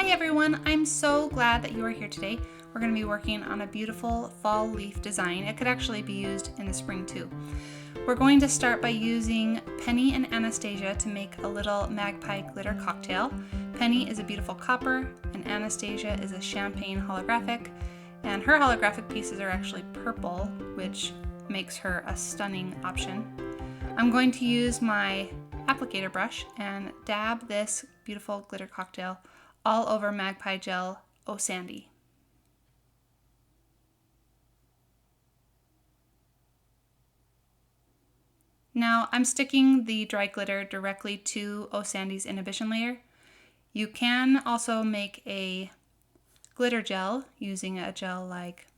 Hi everyone, I'm so glad that you are here today. We're going to be working on a beautiful fall leaf design. It could actually be used in the spring too. We're going to start by using Penny and Anastasia to make a little magpie glitter cocktail. Penny is a beautiful copper and Anastasia is a champagne holographic, and her holographic pieces are actually purple, which makes her a stunning option. I'm going to use my applicator brush and dab this beautiful glitter cocktail all over Magpie Gel OH SANDY. Now I'm sticking the dry glitter directly to OH SANDY's inhibition layer. You can also make a glitter gel using a gel like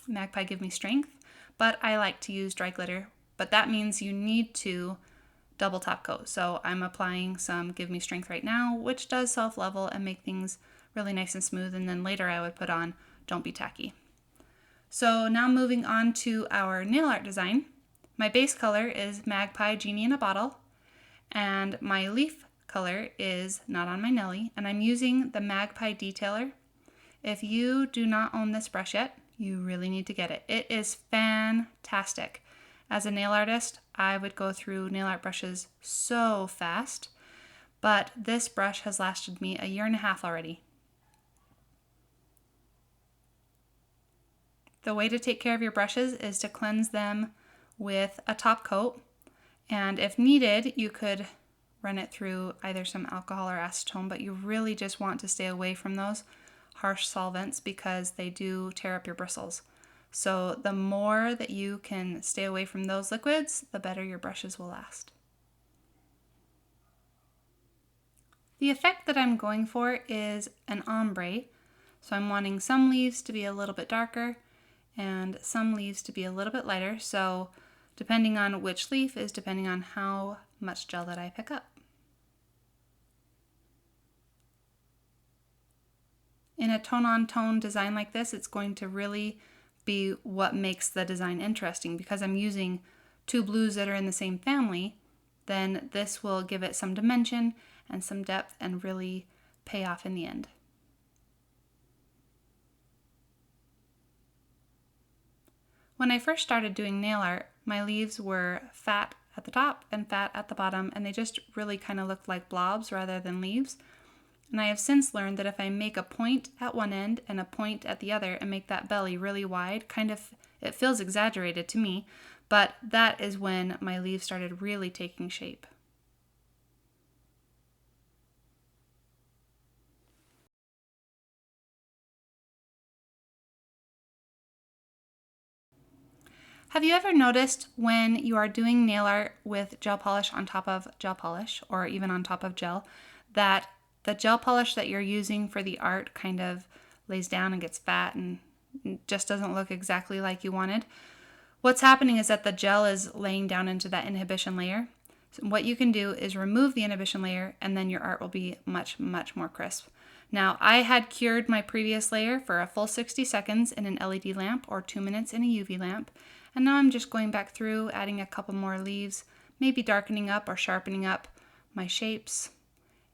Magpie Give Me Strength, but I like to use dry glitter, but that means you need to double top coat. So I'm applying some Give Me Strength right now, which does self-level and make things really nice and smooth, and then later I would put on Don't Be Tacky. So now moving on to our nail art design. My base color is Magpie Genie in a Bottle, and my leaf color is Not on My NELLY, and I'm using the Magpie Detailer. If you do not own this brush yet, you really need to get it. It is fantastic. As a nail artist, I would go through nail art brushes so fast, but this brush has lasted me 1.5 years already. The way to take care of your brushes is to cleanse them with a top coat, and if needed, you could run it through either some alcohol or acetone, but you really just want to stay away from those harsh solvents because they do tear up your bristles. So the more that you can stay away from those liquids, the better your brushes will last. The effect that I'm going for is an ombre. So I'm wanting some leaves to be a little bit darker and some leaves to be a little bit lighter. So depending on which leaf is depending on how much gel that I pick up. In a tone-on-tone design like this, it's going to really be what makes the design interesting. Because I'm using two blues that are in the same family, then this will give it some dimension and some depth and really pay off in the end. When I first started doing nail art, my leaves were fat at the top and fat at the bottom, and they just really kind of looked like blobs rather than leaves. And I have since learned that if I make a point at one end and a point at the other and make that belly really wide, it feels exaggerated to me, but that is when my leaves started really taking shape. Have you ever noticed when you are doing nail art with gel polish on top of gel polish, or even on top of gel, that the gel polish that you're using for the art kind of lays down and gets fat and just doesn't look exactly like you wanted? What's happening is that the gel is laying down into that inhibition layer. So what you can do is remove the inhibition layer, and then your art will be much, much more crisp. Now, I had cured my previous layer for a full 60 seconds in an LED lamp or 2 minutes in a UV lamp. And now I'm just going back through, adding a couple more leaves, maybe darkening up or sharpening up my shapes,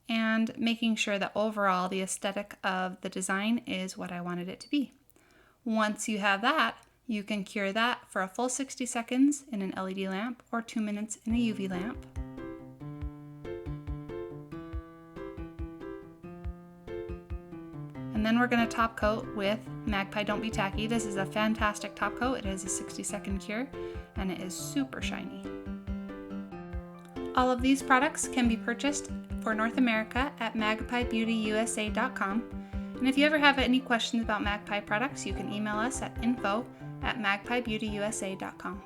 and making sure that overall the aesthetic of the design is what I wanted it to be. Once you have that, you can cure that for a full 60 seconds in an LED lamp or 2 minutes in a UV lamp. And then we're going to top coat with Magpie Don't Be Tacky. This is a fantastic top coat. It is a 60-second cure and it is super shiny. All of these products can be purchased for North America at magpiebeautyusa.com. And if you ever have any questions about Magpie products, you can email us at info@magpiebeautyusa.com.